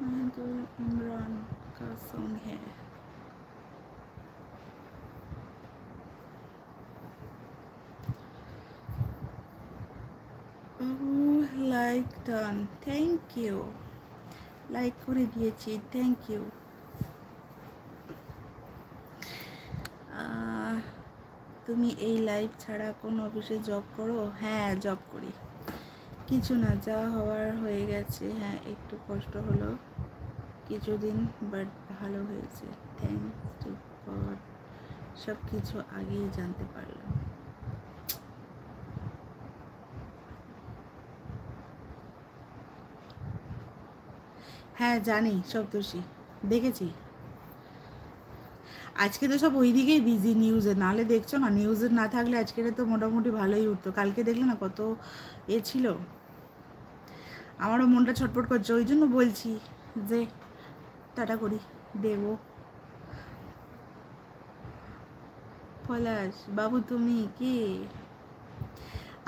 तो इमरान का सॉन्ग है। Like done, thank you. Like করে দিয়েছি, থ্যাংক ইউ। তুমি এই লাইভ ছাড়া কোন অফিসে জব করো? হ্যাঁ, জব করি। কিছু না, যা হওয়ার হয়ে গেছে। হ্যাঁ, একটু কষ্ট হলো কিছুদিন, বাট ভালো হয়েছে। থ্যাংকস টু গড, সব কিছু আগেই জানতে পারলাম। হ্যাঁ জানি, সপ্তর্ষি দেখেছি। আজকে তো সব ওই দিকেই বিজি নিউজে, নাহলে দেখছো না, নিউজে না থাকলে আজকে তো মোটামুটি ভালোই উঠতো। কালকে দেখলে না কত এ ছিল, আমারও মনটা ছটফট করছে। ওই জন্য বলছি যে টাটা করি, দেবো। পলাশ বাবু তুমি কি?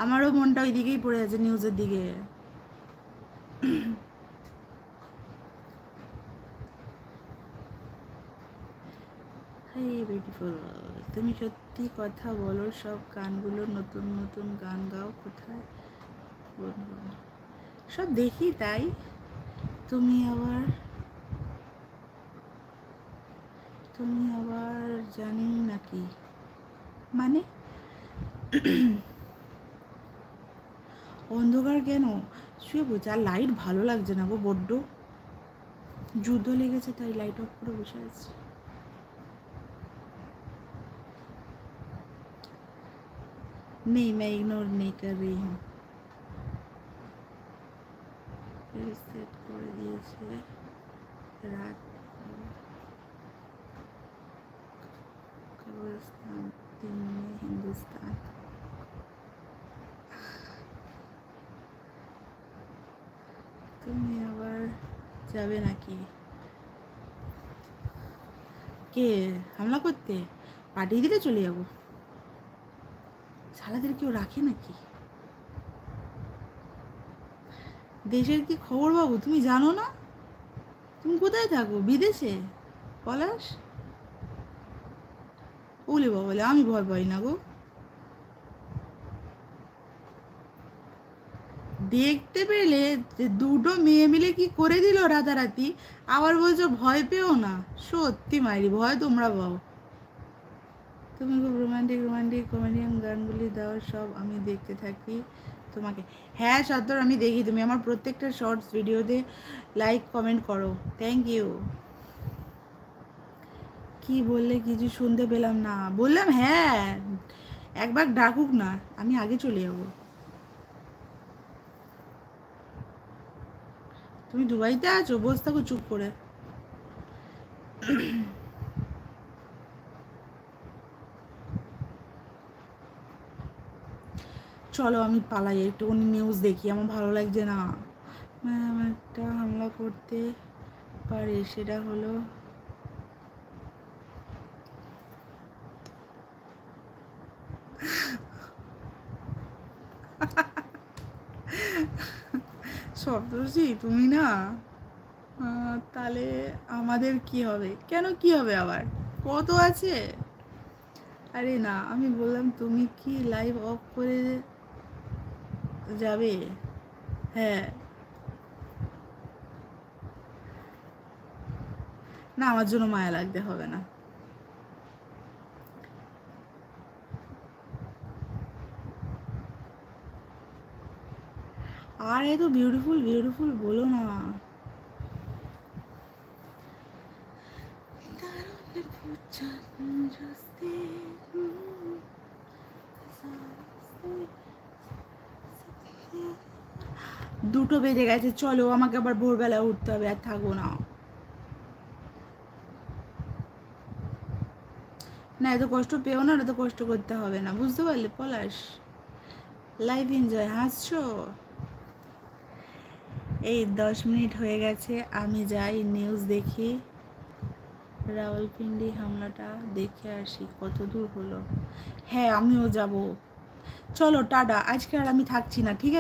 আমারও মনটা ওই দিকেই পড়ে আছে, নিউজের দিকে। হাই বিউটিফুল, তুমি সত্যি কথা বলো, সব গানগুলো নতুন নতুন গান গাও, কোথায় বলবো? সব দেখি তাই। তুমি আবার জানি নাকি মানে? অন্ধকার কেন? শুয়ে বলছে। আর লাইট ভালো লাগছে না গো, বড্ড যুদ্ধ লেগেছে, তাই লাইট অফ করে বসে আছি। नहीं, मैं इग्नोर नहीं कर रही हूँ। सेट করে দিয়েছে রাত कब्रिस्तान दिन में हिंदुस्तान। তুমি আবার যাবে নাকি? কে হামলা করতে? পাঠিয়ে দিলে চলে যাবো। শালাদের কেউ রাখে নাকি? দেশের কি খবর বাবু, তুমি জানো না? তুমি কোথায় থাকো? বিদেশে? পলাশ ওলে বাবলে, আমি ভয় পাই না গো। দেখতে পেলে যে দুটো মেয়ে মিলে কি করে দিল রাতারাতি, আবার বলছো ভয় পেও না। সত্যি মাইরি, ভয় তোমরা পাও। তুমি খুব রোমান্টিক রোমান্টিক কমেডিয়ান গানগুলি দাও, সব আমি দেখতে থাকি তোমাকে। হ্যাঁ সত্তর, আমি দেখি। তুমি আমার প্রত্যেকটা শর্টস ভিডিওতে লাইক কমেন্ট করো, থ্যাংক ইউ। কি বললে কিছু শুনতে পেলাম না। বললাম হ্যাঁ, একবার ডাকুক না, আমি আগে চলে যাবো। তুমি দুবাইতে আছো? বসে থাকো চুপ করে। চলো আমি পালাই, একটুখানি নিউজ দেখি, আমার ভালো লাগছে না। ম্যাম একটা হামলা করতে পারে, সেটা হলো সপ্তর্ষি তুমি না, তাহলে আমাদের কি হবে? কেন কি হবে আবার? কত আছে? আরে না, আমি বললাম তুমি কি লাইভ অফ করে যাবে? হ্যাঁ না, আমার জন্য মায়া লাগতে হবে না। আর এত বিউটিফুল বিউটিফুল বলো না। দুটো বেজে গেছে, চলো আমাকে আবার ভোরবেলা উঠতে হবে, আর থাকবো না। না এত কষ্ট পেও না, এত কষ্ট করতে হবে না, বুঝতে পারলে পলাশ? Life enjoy. হাসছো? এই 10 মিনিট হয়ে গেছে, আমি যাই নিউজ দেখি। রাওয়ালপিন্ডি হামলাটা দেখে আসি, কত দূর হলো। হ্যাঁ আমিও যাব। চলো টাটা, আজকে আর আমি থাকছি না, ঠিক আছে?